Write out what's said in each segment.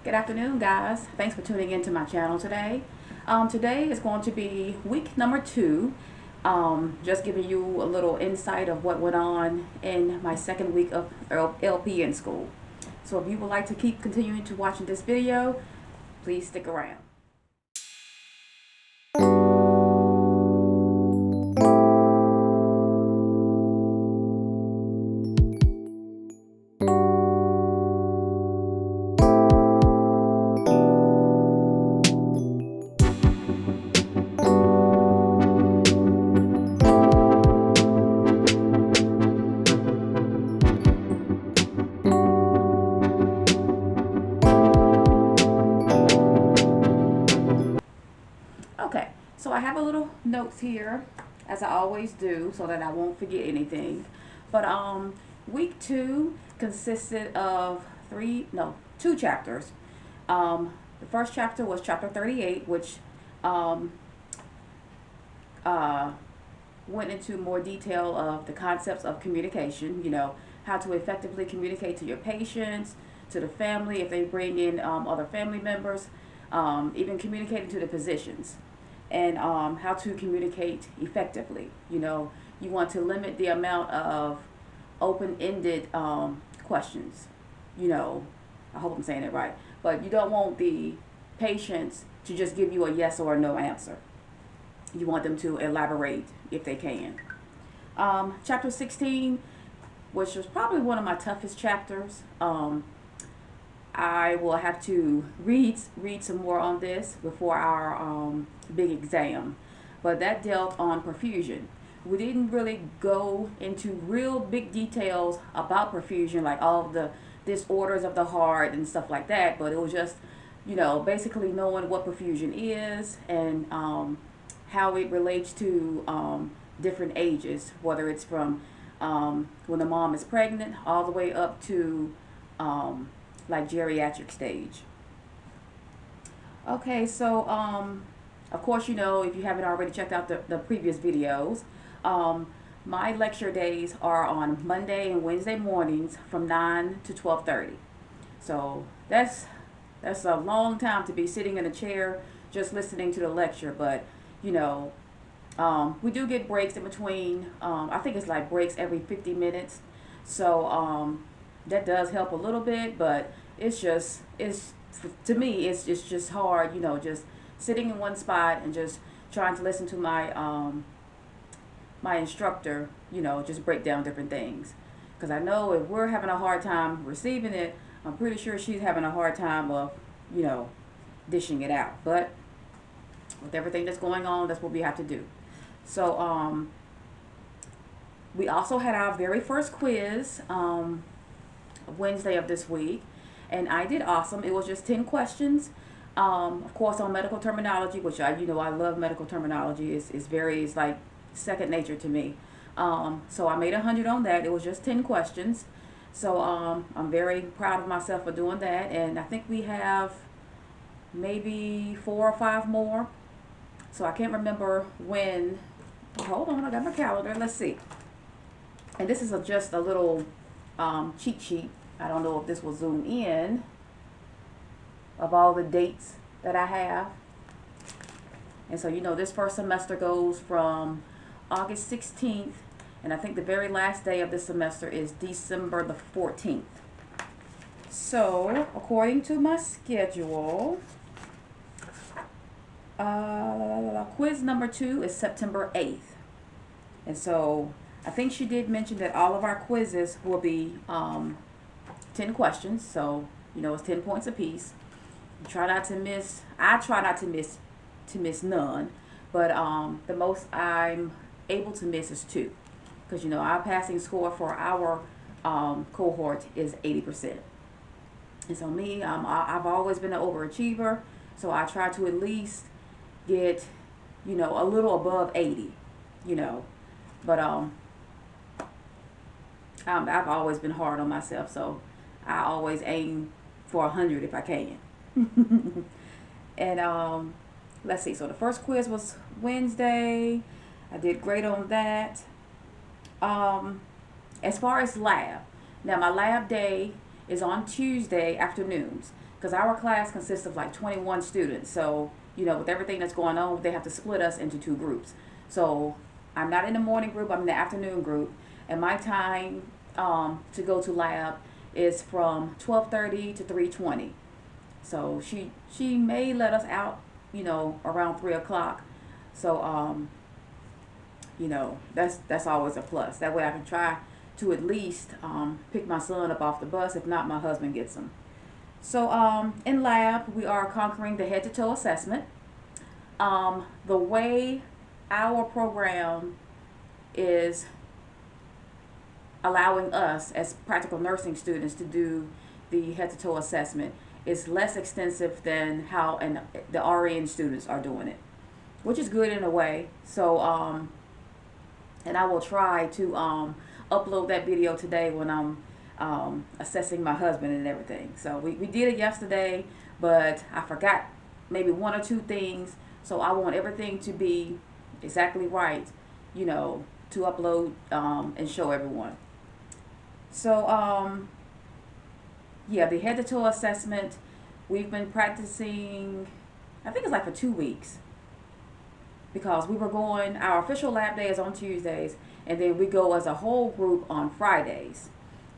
Good afternoon, guys. Thanks for tuning into my channel today. Today is going to be week number 2. Just giving you a little insight of what went on in my second week of LPN school. So if you would like to keep continuing to watching this video, please stick around. Okay, so I have a little notes here, as I always do, so that I won't forget anything. But week 2 consisted of 2 chapters. The first chapter was chapter 38, which um, uh, went into more detail of the concepts of communication. How to effectively communicate to your patients, to the family if they bring in other family members, even communicating to the physicians, and how to communicate effectively. You want to limit the amount of open-ended questions. I hope I'm saying it right, but you don't want the patients to just give you a yes or a no answer. You want them to elaborate if they can. Chapter 16, which was probably one of my toughest chapters. I will have to read some more on this before our big exam, but that dealt on perfusion. We didn't really go into real big details about perfusion, like all of the disorders of the heart and stuff like that, but it was just, basically knowing what perfusion is and how it relates to different ages, whether it's from when the mom is pregnant all the way up to like geriatric stage. Okay, so of course, if you haven't already checked out the previous videos, my lecture days are on Monday and Wednesday mornings from 9 to 12:30. So that's a long time to be sitting in a chair just listening to the lecture, but we do get breaks in between. I think it's like breaks every 50 minutes. So that does help a little bit, but it's to me, it's just hard, just sitting in one spot and just trying to listen to my instructor, just break down different things. Because I know if we're having a hard time receiving it, I'm pretty sure she's having a hard time of, dishing it out. But with everything that's going on, that's what we have to do. So we also had our very first quiz Wednesday of this week, and I did awesome. It was just 10 questions, of course, on medical terminology, which I love medical terminology. It's like second nature to me. So I made 100 on that. It was just 10 questions. So I'm very proud of myself for doing that, and I think we have maybe 4 or 5 more. So I can't remember when. Hold on, I got my calendar. Let's see. And this is just a little cheat sheet. I don't know if this will zoom in, of all the dates that I have. And so, this first semester goes from August 16th, and I think the very last day of this semester is December the 14th. So, according to my schedule, quiz number 2 is September 8th. And so I think she did mention that all of our quizzes will be 10 questions. So, it's 10 points apiece. I try not to miss none. But the most I'm able to miss is 2. Because, our passing score for our cohort is 80%. And so me, I've always been an overachiever. So I try to at least get, a little above 80, But I've always been hard on myself, so I always aim for 100 if I can. And let's see. So the first quiz was Wednesday. I did great on that. As far as lab, now my lab day is on Tuesday afternoons, because our class consists of like 21 students. So, with everything that's going on, they have to split us into two groups. So I'm not in the morning group, I'm in the afternoon group. And my time to go to lab is from 12:30 to 3:20. So she may let us out, around 3 o'clock. So that's always a plus. That way I can try to at least pick my son up off the bus. If not, my husband gets him. So in lab, we are conquering the head to toe assessment. The way our program is allowing us as practical nursing students to do the head to toe assessment is less extensive than how the RN students are doing it, which is good in a way. So and I will try to upload that video today when I'm assessing my husband and everything. So we did it yesterday, but I forgot maybe one or two things. So I want everything to be exactly right, to upload and show everyone. So yeah, the head to toe assessment, we've been practicing, I think it's like for 2 weeks, because we were going, our official lab day is on Tuesdays, and then we go as a whole group on Fridays.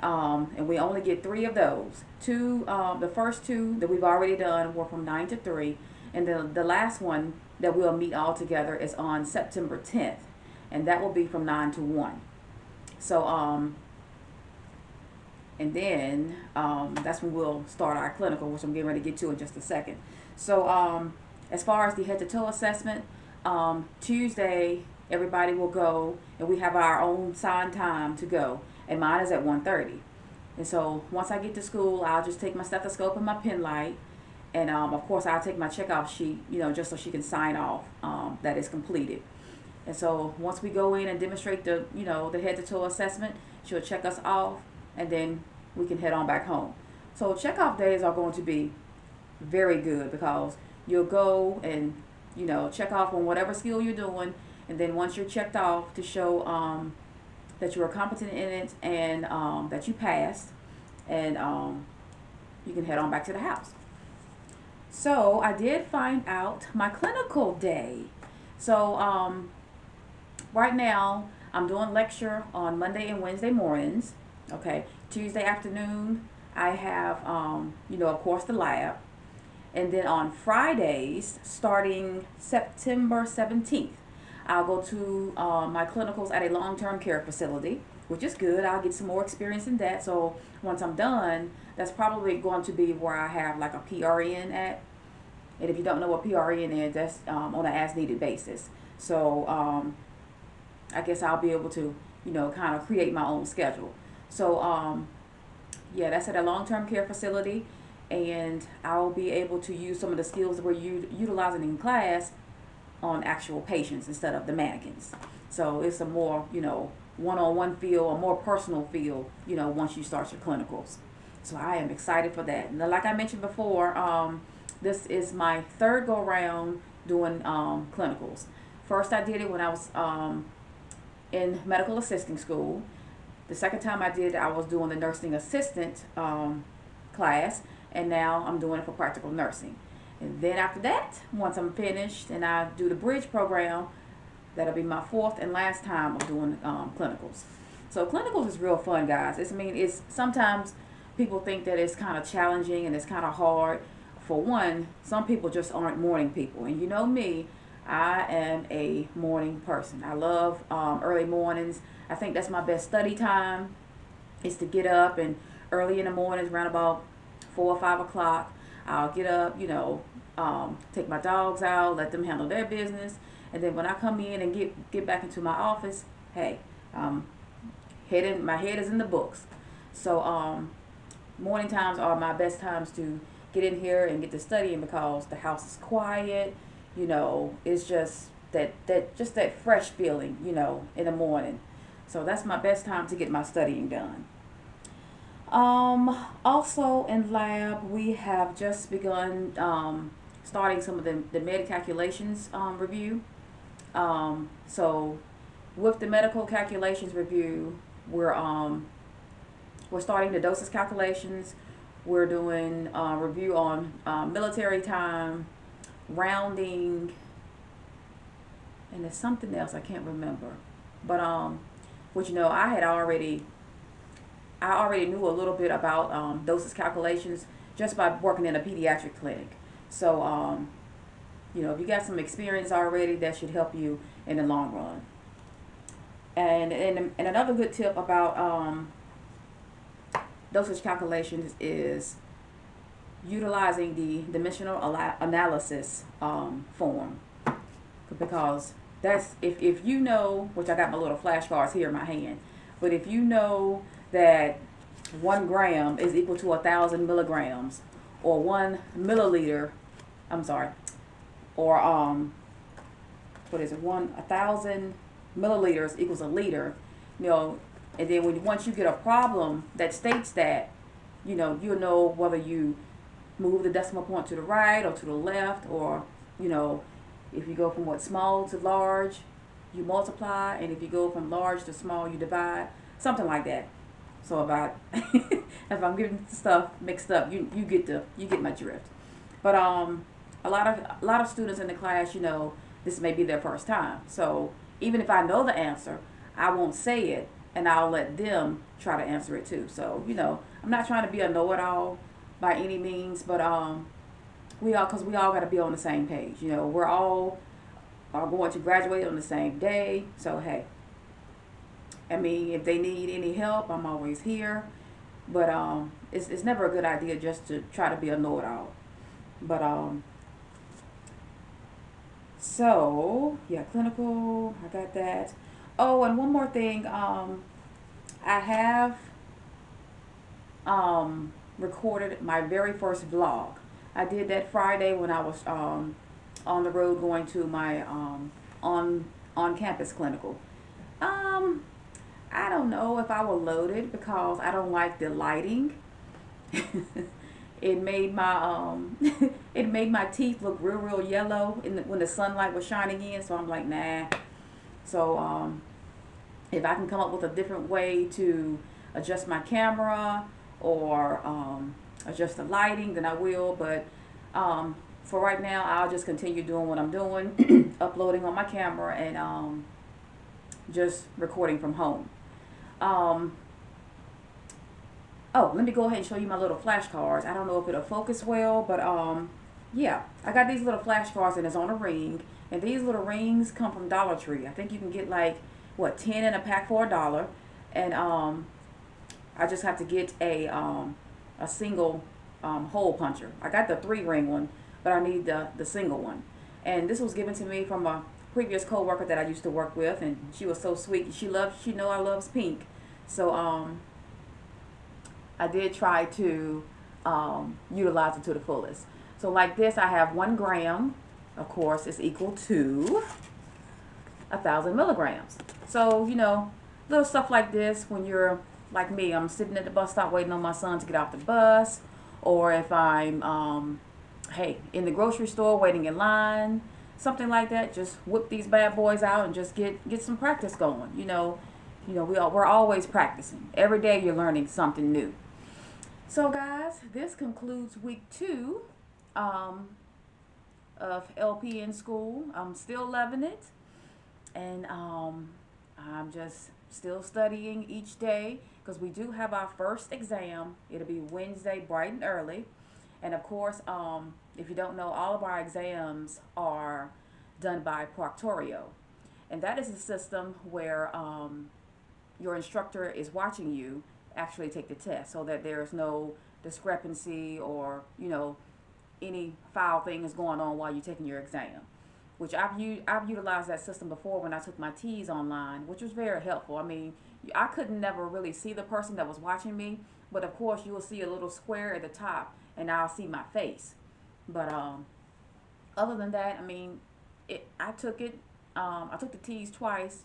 And we only get 3 of those. The first 2 that we've already done were from 9 to 3, and then the last one that we'll meet all together is on September 10th, and that will be from 9 to 1. So and then that's when we'll start our clinical, which I'm getting ready to get to in just a second. So as far as the head to toe assessment, Tuesday everybody will go, and we have our own signed time to go, and mine is at 1:30. And so once I get to school, I'll just take my stethoscope and my pen light, and of course I'll take my checkoff sheet, just so she can sign off that it's completed. And so once we go in and demonstrate the head to toe assessment, she'll check us off, and then we can head on back home. So checkoff days are going to be very good, because you'll go and check off on whatever skill you're doing, and then once you're checked off, to show that you are competent in it, and that you passed, and you can head on back to the house. So I did find out my clinical day. So right now I'm doing lecture on Monday and Wednesday mornings. Okay, Tuesday afternoon I have of course the lab, and then on Fridays starting September 17th I'll go to my clinicals at a long-term care facility, which is good. I'll get some more experience in that. So once I'm done, that's probably going to be where I have like a PRN at. And if you don't know what PRN is, that's on an as-needed basis. So I guess I'll be able to, kind of create my own schedule. So yeah, that's at a long-term care facility, and I'll be able to use some of the skills that we're utilizing in class on actual patients instead of the mannequins. So it's a more, one-on-one feel, a more personal feel, once you start your clinicals. So I am excited for that. And like I mentioned before, this is my 3rd go round doing clinicals. First I did it when I was in medical assisting school. The second time I did it, I was doing the nursing assistant class, and now I'm doing it for practical nursing. And then after that, once I'm finished and I do the bridge program, that'll be my 4th and last time of doing clinicals. So clinicals is real fun, guys. It's sometimes people think that it's kind of challenging and it's kind of hard. For one, some people just aren't morning people, and you know me, I am a morning person. I love early mornings. I think that's my best study time, is to get up, and early in the mornings, around about 4 or 5 o'clock, I'll get up, take my dogs out, let them handle their business, and then when I come in and get back into my office, hey, my head is in the books. So morning times are my best times to get in here and get to studying, because the house is quiet. It's just that fresh feeling, in the morning. So that's my best time to get my studying done. Also in lab, we have just begun starting some of the med calculations review. So with the medical calculations review, we're we're starting the dosage calculations. We're doing review on military time, rounding, and there's something else I can't remember. But which I already knew a little bit about dosage calculations just by working in a pediatric clinic. So if you got some experience already, that should help you in the long run. And another good tip about dosage calculations is utilizing the dimensional analysis form, because that's if you know, which I got my little flashcards here in my hand, but if you know that 1 gram is equal to 1,000 milligrams, or 1 milliliter, I'm sorry, or what is it, 1,000 milliliters equals a liter, and then once you get a problem that states that, you'll know whether you move the decimal point to the right or to the left, or if you go from small to large, you multiply, and if you go from large to small, you divide, something like that. So if I'm getting stuff mixed up, you get my drift. But a lot of students in the class, this may be their first time. So even if I know the answer, I won't say it, and I'll let them try to answer it too. So I'm not trying to be a know-it-all by any means, but we all got to be on the same page. We're all are going to graduate on the same day. So hey, I mean, if they need any help, I'm always here. But it's never a good idea just to try to be a know-it-all. But so yeah, clinical, I got that. Oh, and one more thing, I have recorded my very first vlog. I did that Friday when I was on the road going to my on campus clinical. I don't know if I will load it because I don't like the lighting. It made my it made my teeth look real yellow when the sunlight was shining in. So I'm like, nah. So if I can come up with a different way to adjust my camera or adjust the lighting, then I will. But for right now, I'll just continue doing what I'm doing, uploading on my camera and just recording from home. Oh, let me go ahead and show you my little flashcards. I don't know if it'll focus well, but yeah, I got these little flashcards and it's on a ring. And these little rings come from Dollar Tree. I think you can get 10 in a pack for $1. And I just have to get a single hole puncher. I got the 3-ring one, but I need the single one. And this was given to me from a previous coworker that I used to work with, and she was so sweet. She know I loves pink. So I did try to utilize it to the fullest. So like this, I have 1 gram, of course, is equal to 1,000 milligrams. So, little stuff like this when you're like me, I'm sitting at the bus stop waiting on my son to get off the bus, or if I'm, in the grocery store waiting in line, something like that, just whip these bad boys out and just get some practice going. We're always practicing. Every day you're learning something new. So guys, this concludes week 2 of LPN school. I'm still loving it, and I'm just still studying each day because we do have our first exam. It'll be Wednesday bright and early. And of course, if you don't know, all of our exams are done by Proctorio. And that is a system where your instructor is watching you actually take the test, so that there's no discrepancy or any foul thing is going on while you're taking your exam, which I've utilized that system before when I took my T's online, which was very helpful. I mean, I couldn't never really see the person that was watching me, but of course you will see a little square at the top and I'll see my face. But other than that, I mean, I took the T's twice.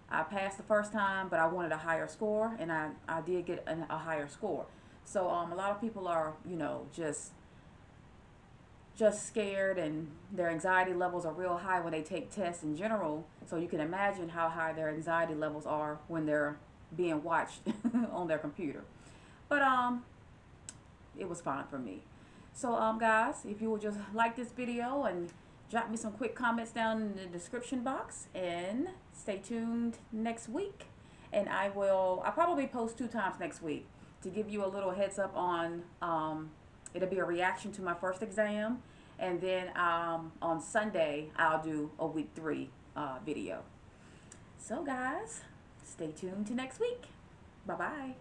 I passed the first time, but I wanted a higher score, and I did get a higher score. So a lot of people are, just scared, and their anxiety levels are real high when they take tests in general. So you can imagine how high their anxiety levels are when they're being watched on their computer. But it was fine for me. So guys, if you would just like this video and drop me some quick comments down in the description box, and stay tuned next week. And I'll probably post 2 times next week to give you a little heads up on it'll be a reaction to my first exam, and then on Sunday I'll do a week 3 video. So guys, stay tuned to next week. Bye bye.